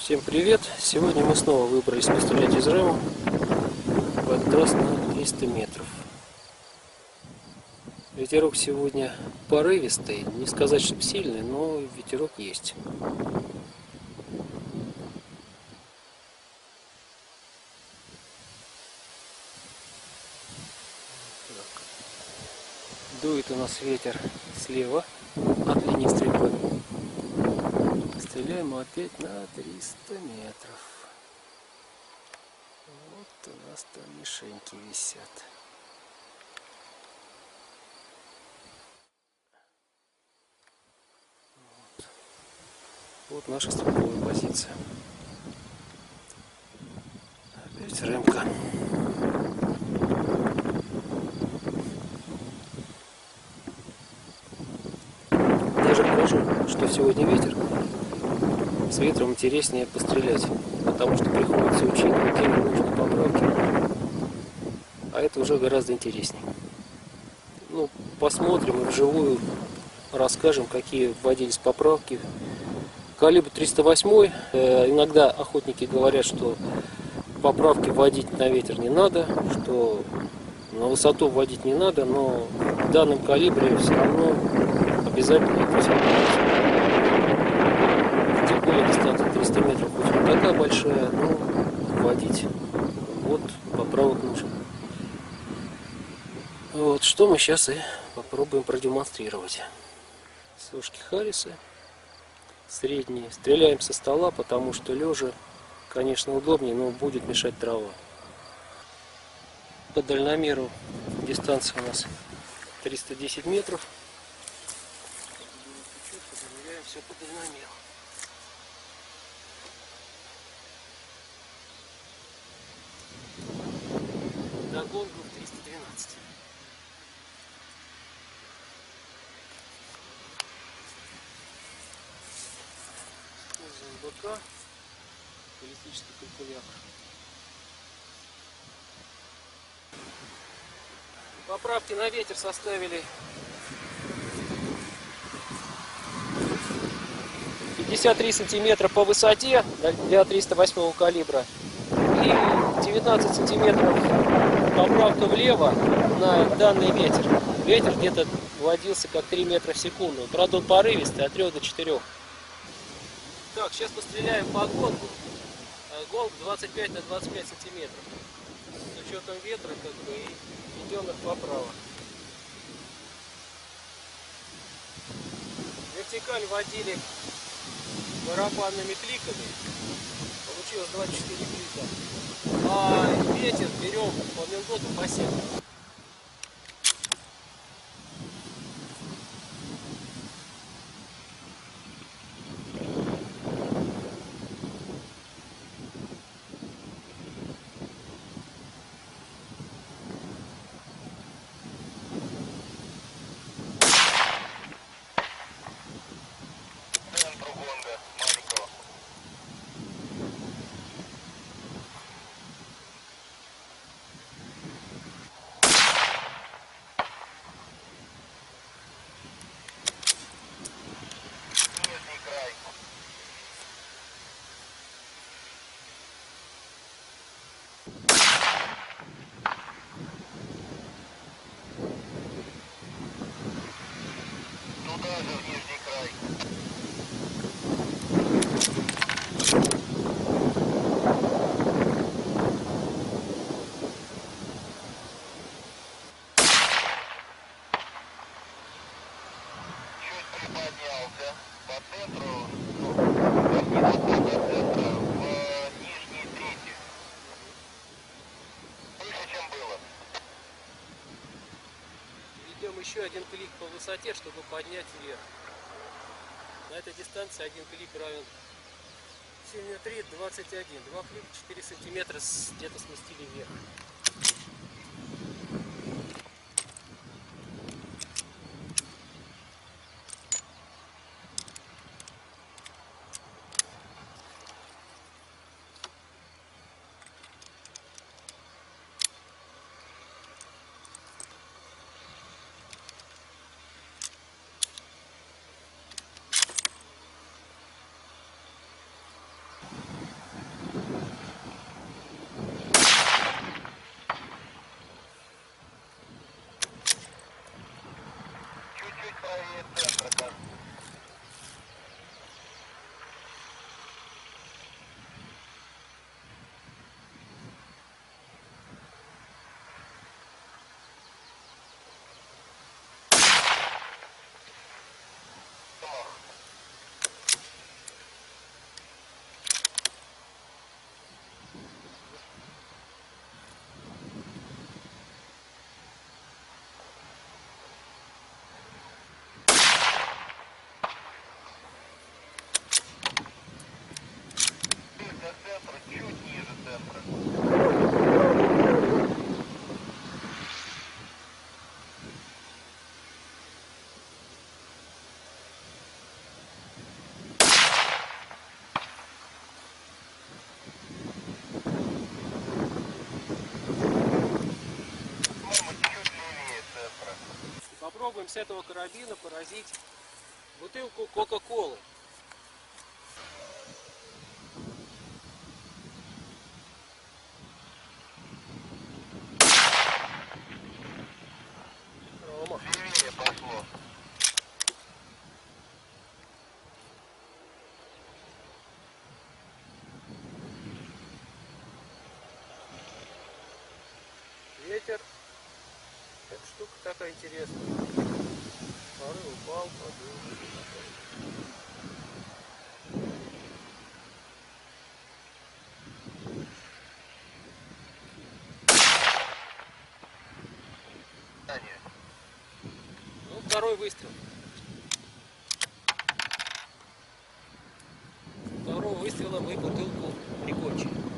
Всем привет! Сегодня мы снова выбрались пострелять из РЭМа, в этот раз на 300 метров. Ветерок сегодня порывистый, не сказать, что сильный, но ветерок есть. Так. Дует у нас ветер слева от линии стрельбы. Стреляем мы опять на 300 метров. Вот у нас там мишеньки висят. Вот наша стрелковая позиция. Опять РЭМка. Даже хорошо, что сегодня ветер. С ветром интереснее пострелять, потому что приходится учитывать те или нужные поправки. А это уже гораздо интереснее. Ну, посмотрим и вживую расскажем, какие вводились поправки. Калибр 308. Иногда охотники говорят, что поправки вводить на ветер не надо, что на высоту вводить не надо, но в данном калибре все равно обязательно это все. Тем более дистанция 300 метров, хоть не такая большая, но вводить вот поправок нужно. Вот что мы сейчас и попробуем продемонстрировать. Сошки Харриса средние. Стреляем со стола, потому что лежа, конечно, удобнее, но будет мешать трава. По дальномеру дистанция у нас 310 метров. Замеряем все по дальномеру. До гонгов 312. Используем БК, баллистический калькулятор. Поправки на ветер составили 53 сантиметра по высоте для 308 калибра и 19 сантиметров поправка влево на данный ветер. Ветер где-то вводился как 3 метра в секунду. Правда, он порывистый от 3 до 4. Так, сейчас постреляем по гонгу. Гонг 25 на 25 сантиметров. С учетом ветра как бы и введенных поправок. Вертикаль вводили барабанными кликами. Получилось 24 клика. А ветер берем по минуту по 7. Поднялся по центру, до центра в нижней трети. Выше, чем было. Ведем еще один клик по высоте, чтобы поднять вверх. На этой дистанции один клик равен 7,3, 21. Два клика 4 сантиметра где-то сместили вверх. правее центра, кажется. До центра, чуть ниже центра. По-моему, чуть левее центра. Попробуем с этого карабина поразить бутылку Кока-Колы. Рома. Левее пошло. Ветер. Это штука такая интересная. Порыв упал, подул. Здание. Ну, второй выстрел. Второго выстрела мы бутылку не кончили.